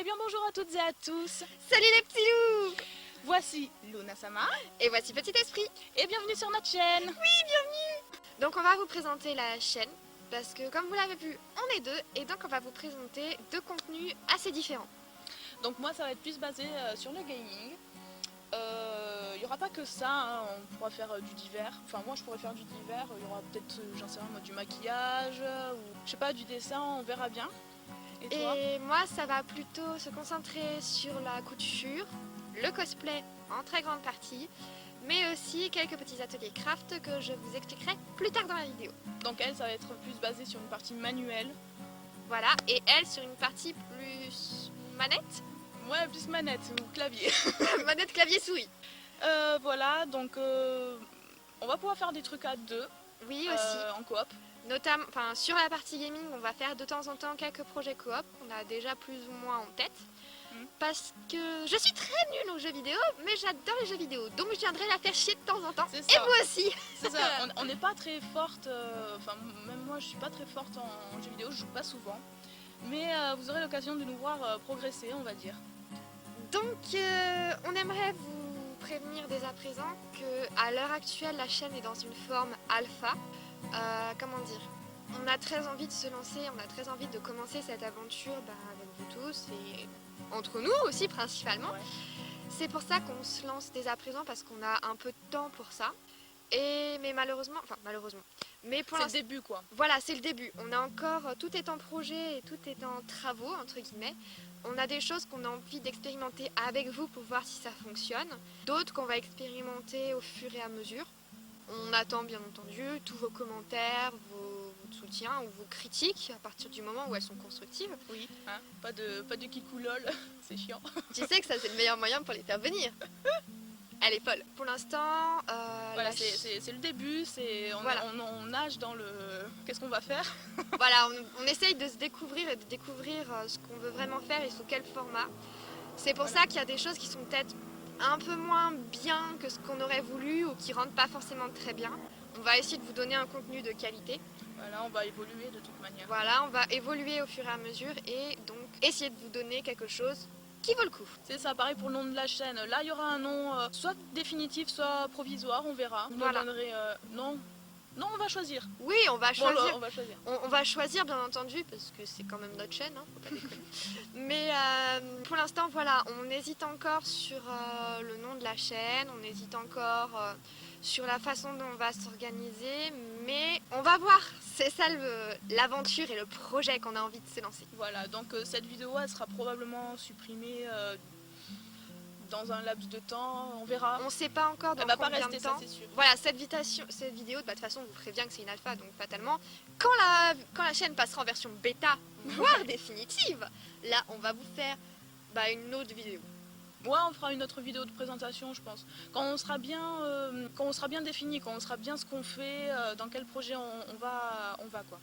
Eh bien bonjour à toutes et à tous. Salut les petits loups. Voici Luna-sama. Et voici Petit Esprit. Et bienvenue sur notre chaîne. Oui, bienvenue. Donc on va vous présenter la chaîne, parce que comme vous l'avez vu, on est deux, et donc on va vous présenter deux contenus assez différents. Donc moi ça va être plus basé sur le gaming. Il n'y aura pas que ça, hein. On pourra faire du divers. Enfin moi je pourrais faire du divers. Il y aura peut-être, j'en sais rien moi, du maquillage ou je sais pas, du dessin, on verra bien. Et toi? Et moi ça va plutôt se concentrer sur la couture, le cosplay en très grande partie, mais aussi quelques petits ateliers craft que je vous expliquerai plus tard dans la vidéo. Donc elle ça va être plus basé sur une partie manuelle. Voilà, et elle sur une partie plus manette. Ouais, plus manette ou clavier. Manette, clavier, souris. Voilà, donc on va pouvoir faire des trucs à deux. Oui aussi. En coop. Notamment, sur la partie gaming, on va faire de temps en temps quelques projets coop qu'on a déjà plus ou moins en tête. Parce que je suis très nulle aux jeux vidéo, mais j'adore les jeux vidéo, donc je viendrai la faire chier de temps en temps. C'est Et ça. vous aussi. C'est ça, on n'est pas très forte, enfin même moi je suis pas très forte en jeux vidéo, je joue pas souvent. Mais vous aurez l'occasion de nous voir progresser, on va dire. Donc on aimerait vous prévenir dès à présent qu'à l'heure actuelle la chaîne est dans une forme alpha. Comment dire, on a très envie de se lancer, on a très envie de commencer cette aventure avec vous tous et entre nous aussi principalement. Ouais. C'est pour ça qu'on se lance dès à présent parce qu'on a un peu de temps pour ça. Mais malheureusement, mais pour C'est le l'instant, début quoi. voilà, c'est le début. On a encore, tout est en projet et tout est en travaux entre guillemets. On a des choses qu'on a envie d'expérimenter avec vous pour voir si ça fonctionne. D'autres qu'on va expérimenter au fur et à mesure. On attend bien entendu tous vos commentaires, votre soutien ou vos critiques à partir du moment où elles sont constructives. Oui, hein, pas de kikou lol, c'est chiant. Tu sais que ça c'est le meilleur moyen pour les faire venir. Elle est folle. Pour l'instant, Voilà, c'est le début, Voilà. on nage dans le... Qu'est-ce qu'on va faire? voilà, on essaye de se découvrir et de découvrir ce qu'on veut vraiment faire et sous quel format. C'est pour ça qu'il y a des choses qui sont peut-être un peu moins bien que ce qu'on aurait voulu ou qui rentrent pas forcément très bien. On va essayer de vous donner un contenu de qualité. Voilà, on va évoluer de toute manière. Voilà, on va évoluer au fur et à mesure et donc essayer de vous donner quelque chose qui vaut le coup. C'est ça, pareil pour le nom de la chaîne. Là, il y aura un nom soit définitif, soit provisoire, on verra. Vous Voilà. nous donnerez... Non, on va choisir. Oui, on va Bon, choisir. là, on va choisir. On va choisir bien entendu parce que c'est quand même notre chaîne, hein, faut pas déconner. Mais pour l'instant voilà, on hésite encore sur le nom de la chaîne, on hésite encore sur la façon dont on va s'organiser, mais on va voir, c'est ça l'aventure et le projet qu'on a envie de se lancer. Voilà, donc cette vidéo elle sera probablement supprimée dans un laps de temps, on verra. On sait pas encore dans Elle va pas combien rester, de temps. ça c'est sûr. Voilà, cette vidéo, de toute façon, vous prévient que c'est une alpha, donc fatalement, quand la chaîne passera en version bêta, voire définitive, là, on va vous faire une autre vidéo. Ouais, on fera une autre vidéo de présentation, je pense. Quand on sera bien défini, quand on sera bien ce qu'on fait, dans quel projet on va quoi.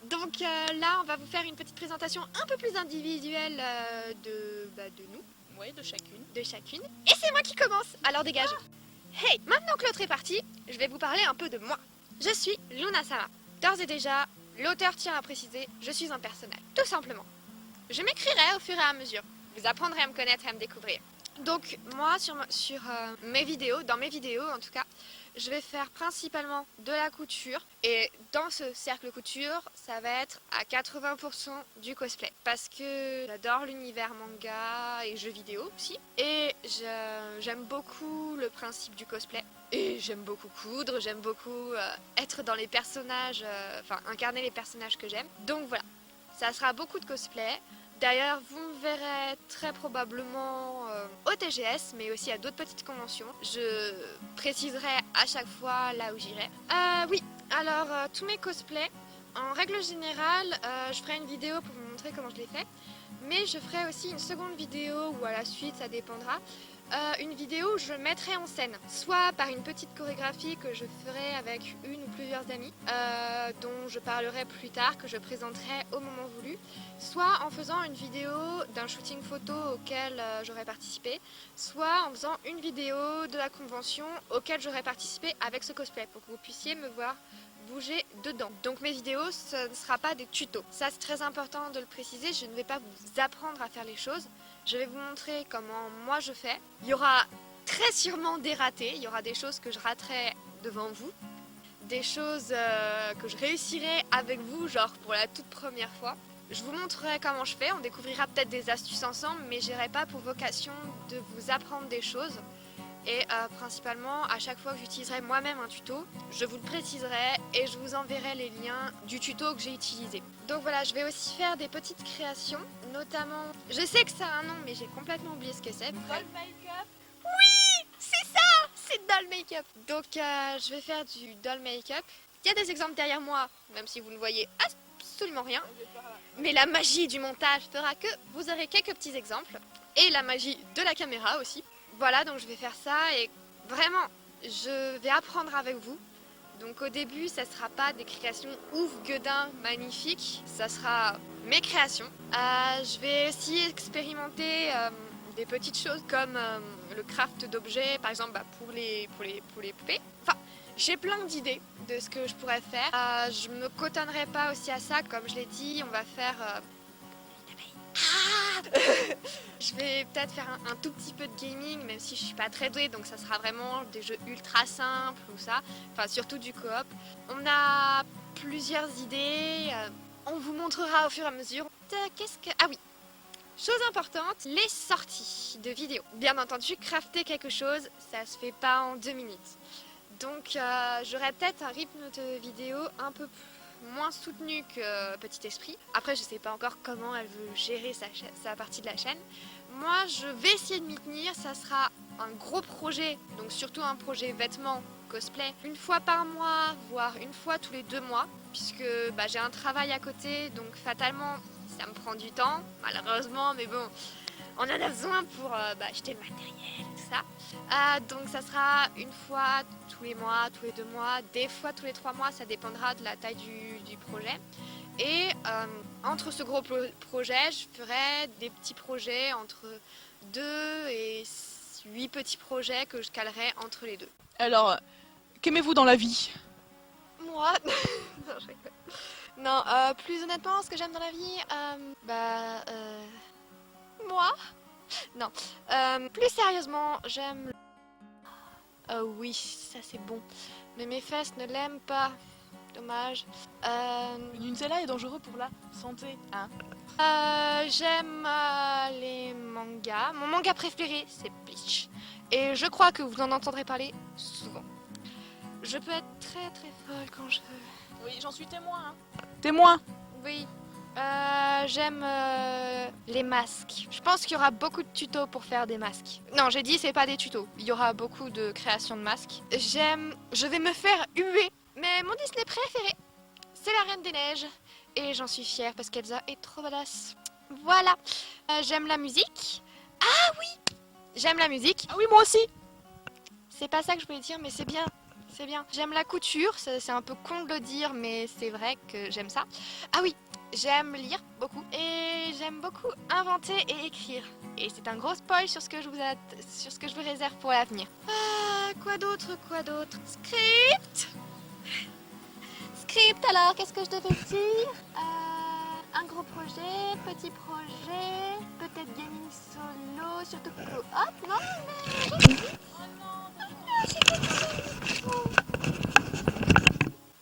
Donc là, on va vous faire une petite présentation un peu plus individuelle de nous, Oui, de chacune. de chacune. Et c'est moi qui commence, alors dégage. Hey, maintenant que l'autre est parti, je vais vous parler un peu de moi. Je suis Luna-sama. D'ores et déjà, l'auteur tient à préciser, je suis un personnage, tout simplement. Je m'écrirai au fur et à mesure. Vous apprendrez à me connaître et à me découvrir. Donc moi, sur mes vidéos, dans mes vidéos en tout cas, je vais faire principalement de la couture. Et dans ce cercle couture, ça va être à 80% du cosplay. Parce que j'adore l'univers manga et jeux vidéo aussi. Et j'aime beaucoup le principe du cosplay. Et j'aime beaucoup coudre, j'aime beaucoup être dans les personnages, incarner les personnages que j'aime. Donc voilà, ça sera beaucoup de cosplay. D'ailleurs, vous me verrez très probablement au TGS, mais aussi à d'autres petites conventions. Je préciserai à chaque fois là où j'irai. Oui, alors tous mes cosplays, en règle générale, je ferai une vidéo pour vous montrer comment je les fais. Mais je ferai aussi une seconde vidéo, ou à la suite, ça dépendra. Une vidéo où je mettrai en scène, soit par une petite chorégraphie que je ferai avec une ou plusieurs amis, dont je parlerai plus tard, que je présenterai au moment voulu, soit en faisant une vidéo d'un shooting photo auquel j'aurai participé, soit en faisant une vidéo de la convention auquel j'aurai participé avec ce cosplay, pour que vous puissiez me voir bouger dedans. Donc mes vidéos, ce ne sera pas des tutos. Ça, c'est très important de le préciser. Je ne vais pas vous apprendre à faire les choses. Je vais vous montrer comment moi je fais. Il y aura très sûrement des ratés. Il y aura des choses que je raterai devant vous. Des choses que je réussirai avec vous, genre pour la toute première fois. Je vous montrerai comment je fais. On découvrira peut-être des astuces ensemble, mais je n'aurai pas pour vocation de vous apprendre des choses. Et principalement, à chaque fois que j'utiliserai moi-même un tuto, je vous le préciserai et je vous enverrai les liens du tuto que j'ai utilisé. Donc voilà, je vais aussi faire des petites créations, notamment... Je sais que ça a un nom, mais j'ai complètement oublié ce que c'est. Doll make-up. Oui, c'est ça, c'est doll make-up. Donc je vais faire du doll make-up. Il y a des exemples derrière moi, même si vous ne voyez absolument rien. Mais la magie du montage fera que vous aurez quelques petits exemples. Et la magie de la caméra aussi. Voilà, donc je vais faire ça et vraiment, je vais apprendre avec vous. Donc au début, ça ne sera pas des créations ouf, gueudin, magnifiques. Ça sera mes créations. Je vais aussi expérimenter des petites choses comme le craft d'objets, par exemple pour les poupées. Enfin, j'ai plein d'idées de ce que je pourrais faire. Je me cotonnerai pas aussi à ça, comme je l'ai dit, on va faire... Je vais peut-être faire un tout petit peu de gaming, même si je suis pas très douée, donc ça sera vraiment des jeux ultra simples ou ça, enfin surtout du coop. On a plusieurs idées, on vous montrera au fur et à mesure. Ah oui, chose importante, les sorties de vidéos. Bien entendu, crafter quelque chose, ça se fait pas en 2 minutes. Donc j'aurai peut-être un rythme de vidéo un peu moins soutenu que Petit Esprit. Après, je sais pas encore comment elle veut gérer sa partie de la chaîne. Moi, je vais essayer de m'y tenir. Ça sera un gros projet, donc surtout un projet vêtements, cosplay, une fois par mois, voire une fois tous les 2 mois, puisque j'ai un travail à côté, donc fatalement, ça me prend du temps, malheureusement, mais bon, on en a besoin pour acheter le matériel, tout ça. Donc ça sera une fois tous les mois, tous les 2 mois, des fois tous les 3 mois, ça dépendra de la taille du projet. Et entre ce gros projet, je ferai des petits projets entre 2 et 8 petits projets que je calerai entre les deux. Alors, qu'aimez-vous dans la vie? Moi non, je rigole. Non, plus honnêtement, ce que j'aime dans la vie, moi non. Plus sérieusement, j'aime... oui, ça c'est bon. Mais mes fesses ne l'aiment pas. Dommage. Le Nutella est dangereux pour la santé, hein? J'aime les mangas. Mon manga préféré, c'est Bleach. Et je crois que vous en entendrez parler souvent. Je peux être très très folle quand je veux. Oui, j'en suis témoin, hein. Témoin! Oui. J'aime les masques. Je pense qu'il y aura beaucoup de tutos pour faire des masques. Non, j'ai dit c'est pas des tutos. Il y aura beaucoup de création de masques. Je vais me faire huer. Mais mon Disney préféré, c'est la Reine des Neiges. Et j'en suis fière parce qu'Elsa est trop badass. Voilà. J'aime la musique. Ah oui, j'aime la musique. Ah oui, moi aussi! C'est pas ça que je voulais dire, mais c'est bien. C'est bien. J'aime la couture. C'est un peu con de le dire, mais c'est vrai que j'aime ça. Ah oui. J'aime lire beaucoup et j'aime beaucoup inventer et écrire. Et c'est un gros spoil sur ce que je vous réserve pour l'avenir. Quoi d'autre? Script. Script, alors, qu'est-ce que je devais dire? Un gros projet, petit projet, peut-être gaming solo, surtout coop, non mais...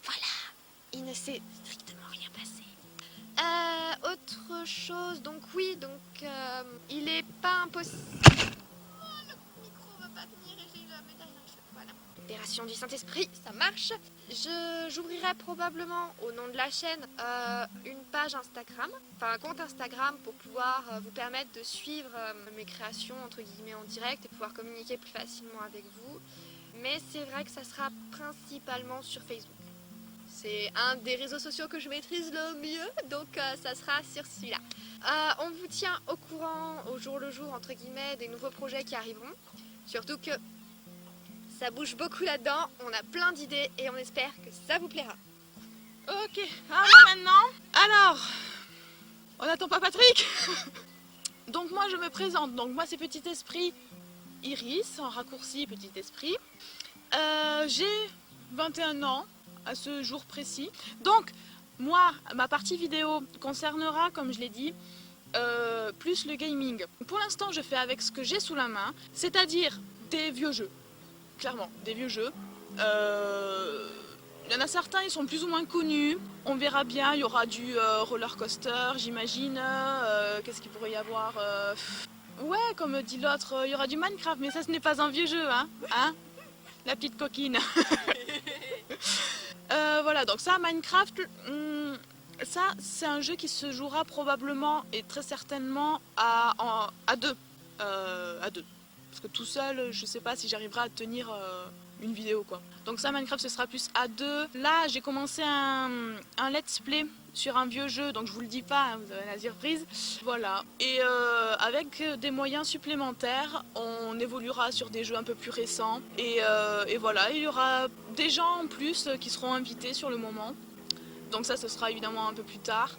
Voilà, il ne s'est strictement rien passé. Autre chose, donc oui, il est pas impossible... Oh, le micro va pas tenir et j'ai la médaille dans les cheveux, voilà. Opération du Saint-Esprit, ça marche. J'ouvrirai probablement au nom de la chaîne une page Instagram, enfin un compte Instagram pour pouvoir vous permettre de suivre mes créations entre guillemets en direct et pouvoir communiquer plus facilement avec vous. Mais c'est vrai que ça sera principalement sur Facebook. C'est un des réseaux sociaux que je maîtrise le mieux, donc ça sera sur celui-là. On vous tient au courant au jour le jour, entre guillemets, des nouveaux projets qui arriveront. Surtout que ça bouge beaucoup là-dedans, on a plein d'idées et on espère que ça vous plaira. Ok, alors maintenant... Alors, on n'attend pas Patrick. Donc moi je me présente, donc moi c'est Petit Esprit Iris, en raccourci Petit Esprit. J'ai 21 ans, à ce jour précis. Donc, moi, ma partie vidéo concernera, comme je l'ai dit, plus le gaming. Pour l'instant, je fais avec ce que j'ai sous la main, c'est-à-dire des vieux jeux. Clairement, des vieux jeux. Il y en a certains, ils sont plus ou moins connus. On verra bien, il y aura du roller coaster, j'imagine. Qu'est-ce qu'il pourrait y avoir Ouais, comme dit l'autre, il y aura du Minecraft, mais ça, ce n'est pas un vieux jeu, hein, la petite coquine. Voilà, donc ça, Minecraft, ça, c'est un jeu qui se jouera probablement et très certainement à deux. À deux. Parce que tout seul, je sais pas si j'arriverai à tenir une vidéo, quoi. Donc ça, Minecraft, ce sera plus à deux. Là, j'ai commencé un let's play sur un vieux jeu, donc je vous le dis pas, hein, vous avez la surprise. Voilà. Et avec des moyens supplémentaires, on évoluera sur des jeux un peu plus récents. Et voilà, il y aura des gens en plus qui seront invités sur le moment. Donc ça, ce sera évidemment un peu plus tard.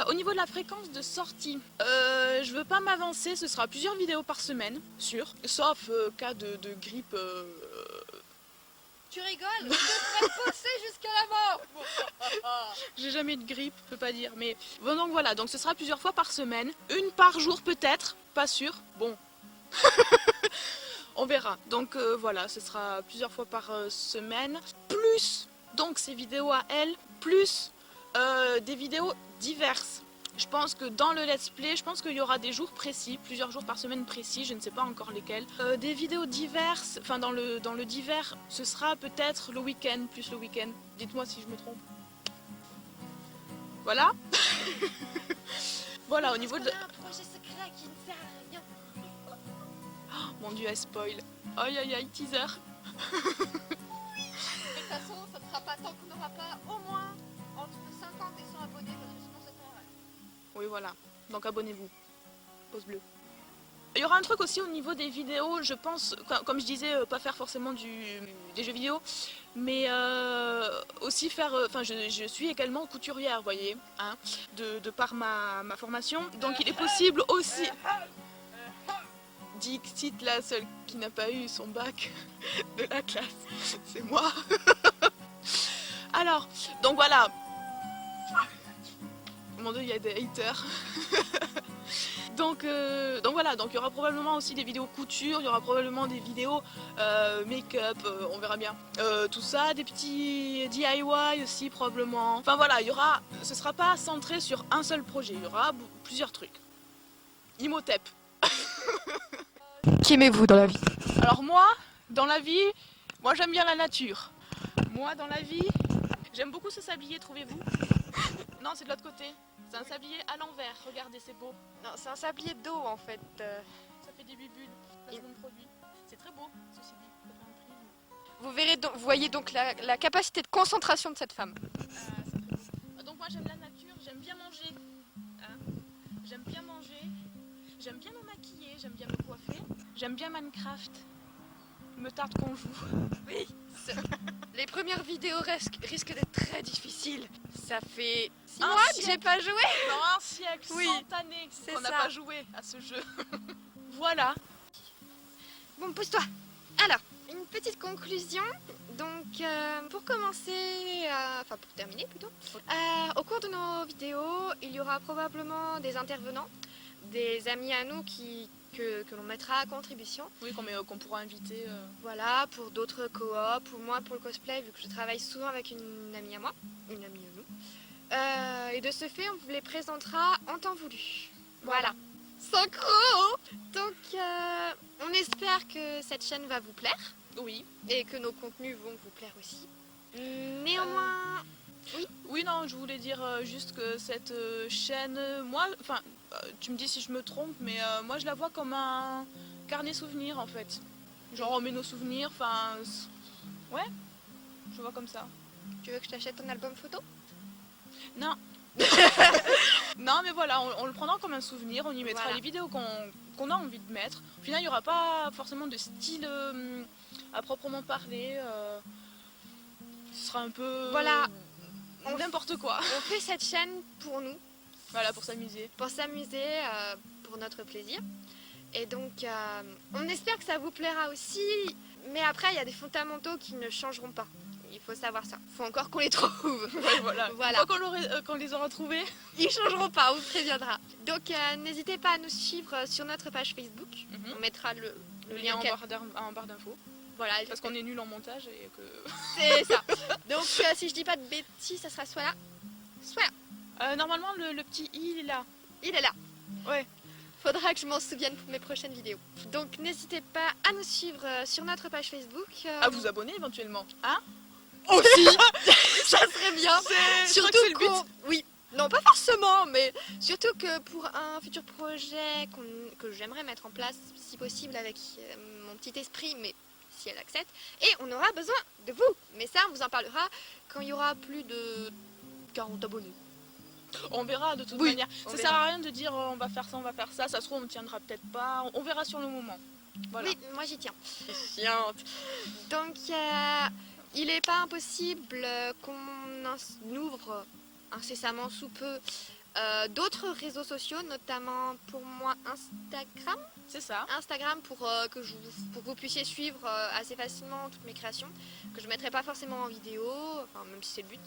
Au niveau de la fréquence de sortie, je veux pas m'avancer, ce sera plusieurs vidéos par semaine, sûr. Sauf cas de grippe. Tu rigoles? Je te ferai bosser jusqu'à la mort. J'ai jamais eu de grippe, je peux pas dire. Mais bon, donc voilà, donc ce sera plusieurs fois par semaine. Une par jour peut-être, pas sûr. Bon. On verra. Donc voilà, ce sera plusieurs fois par semaine. Plus donc ces vidéos à elle, plus des vidéos diverses. Je pense que dans le let's play, je pense qu'il y aura des jours précis, plusieurs jours par semaine précis, je ne sais pas encore lesquels. Des vidéos diverses, enfin dans le divers, ce sera peut-être le week-end, plus le week-end. Dites-moi si je me trompe. Voilà. Voilà, au niveau de... un projet secret qui ne sert à rien. Oh, mon dieu, elle spoil. Aïe aïe aïe, teaser. De toute façon, ça ne sera pas tant qu'on n'aura pas au moins entre 50 et 100 abonnés, parce que sinon ça sert à rien. Oui, voilà. Donc abonnez-vous. Pouce bleu. Il y aura un truc aussi au niveau des vidéos, je pense, comme je disais, pas faire forcément des jeux vidéo, mais aussi faire, enfin je suis également couturière, vous voyez, hein, de par ma formation, donc il est possible aussi, Dixit, la seule qui n'a pas eu son bac de la classe, c'est moi. Alors, donc voilà, mon dieu, il y a des haters. Donc voilà, donc il y aura probablement aussi des vidéos couture, il y aura probablement des vidéos make-up, on verra bien. Tout ça, des petits DIY aussi probablement. Enfin voilà, il y aura, ce sera pas centré sur un seul projet, il y aura plusieurs trucs. Imhotep. Qu'aimez-vous dans la vie? Alors moi, dans la vie, moi j'aime bien la nature. Moi dans la vie, j'aime beaucoup ce sablier, trouvez-vous? Non, c'est de l'autre côté. C'est un sablier à l'envers, regardez, c'est beau. Non, c'est un sablier d'eau en fait. Ça fait des bulles, placement de produit. C'est très beau, ceci dit. Ça fait un prisme. Vous verrez, vous voyez donc la capacité de concentration de cette femme. C'est très beau. Donc moi j'aime la nature, j'aime bien manger. Hein, j'aime bien manger. J'aime bien me maquiller, j'aime bien me coiffer. J'aime bien Minecraft. Il me tarde qu'on joue. Oui. Les premières vidéos risquent d'être très difficiles. Ça fait 6 mois que j'ai pas joué. Dans un siècle, Oui, 100 années c'est qu'on n'a ça. pas joué à ce jeu. Voilà. Bon, pousse-toi. Alors, une petite conclusion. Donc, pour commencer, enfin pour terminer plutôt, au cours de nos vidéos, il y aura probablement des intervenants, des amis à nous que l'on mettra à contribution. Oui, qu'on pourra inviter. Voilà, pour d'autres coops, ou moi pour le cosplay, vu que je travaille souvent avec une amie à moi, une amie à nous. Et de ce fait, on vous les présentera en temps voulu. Voilà. Synchro. Donc, on espère que cette chaîne va vous plaire. Oui. Et que nos contenus vont vous plaire aussi. Néanmoins... Oui, non, je voulais dire juste que cette chaîne, moi, enfin, tu me dis si je me trompe, mais moi je la vois comme un carnet souvenir en fait. Genre on met nos souvenirs, enfin, ouais, je vois comme ça. Tu veux que je t'achète un album photo? Non. Non, mais voilà, on le prendra comme un souvenir, on y mettra Voilà. les vidéos qu'on a envie de mettre. Au final, il n'y aura pas forcément de style à proprement parler. Ce sera un peu... Voilà. N'importe quoi. On fait cette chaîne pour nous. Voilà, pour s'amuser. Pour s'amuser, pour notre plaisir. Et donc, on espère que ça vous plaira aussi. Mais après, il y a des fondamentaux qui ne changeront pas. Il faut savoir ça. Il faut encore qu'on les trouve. Ouais, voilà. Voilà. Une fois qu'on les aura trouvés. Ils changeront pas, on vous préviendra. Donc n'hésitez pas à nous suivre sur notre page Facebook. Mhm. On mettra le Le lien lien en barre d'infos. Voilà, Parce qu'on est nul en montage et que. c'est ça. Donc si je dis pas de bêtises, ça sera soit là, soit là. Normalement, le petit i, il est là. Il est là. Ouais. Faudra que je m'en souvienne pour mes prochaines vidéos. Donc n'hésitez pas à nous suivre sur notre page Facebook. À vous abonner éventuellement. Hein? aussi. Ça serait bien. Je crois que c'est le but. Oui, non pas forcément, mais surtout que pour un futur projet que j'aimerais mettre en place, si possible avec mon petit esprit, mais si elle accepte, et on aura besoin de vous. Mais ça, on vous en parlera quand il y aura plus de 40 abonnés. On verra de toute Oui, manière. on Ça verra. sert à rien de dire on va faire ça, on va faire ça. Ça se trouve, on tiendra peut-être pas. On verra sur le moment. Voilà. Oui, moi j'y tiens. Chiante. Donc, il n'est pas impossible qu'on ouvre incessamment sous peu d'autres réseaux sociaux, notamment pour moi Instagram. C'est ça. Instagram pour que vous puissiez suivre assez facilement toutes mes créations, que je ne mettrai pas forcément en vidéo, enfin, même si c'est le but.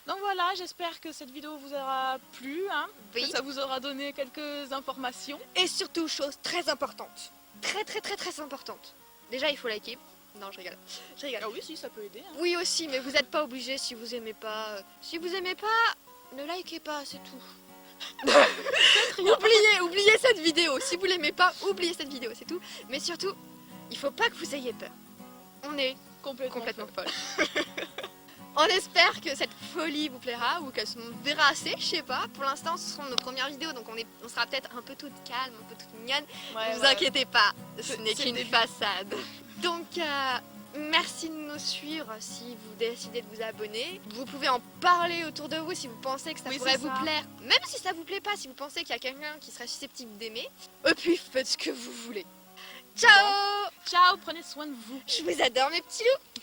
Donc voilà, j'espère que cette vidéo vous aura plu, hein, Oui. que ça vous aura donné quelques informations. Et surtout, chose très importante, très importante. Déjà, il faut liker. Non, je rigole. Je rigole. Ah oui, si, ça peut aider. Hein. Oui aussi, mais vous n'êtes pas obligé si vous aimez pas. Si vous aimez pas, ne likez pas, c'est tout. oubliez cette vidéo. Si vous l'aimez pas, oubliez cette vidéo, c'est tout. Mais surtout, il faut pas que vous ayez peur. On est complètement folle. On espère que cette folie vous plaira ou qu'elle se verra assez, je sais pas. Pour l'instant, ce seront nos premières vidéos, donc on sera peut-être un peu toute calme, un peu toute mignonne. Ouais, Ne vous ouais. inquiétez pas, ce C'est- n'est c'est qu'une le début. façade. Donc, merci de nous suivre si vous décidez de vous abonner. Vous pouvez en parler autour de vous si vous pensez que ça Oui, pourrait c'est vous ça. plaire. Même si ça vous plaît pas, si vous pensez qu'il y a quelqu'un qui serait susceptible d'aimer. Et puis, faites ce que vous voulez. Ciao! Ciao, prenez soin de vous. Je vous adore mes petits loups.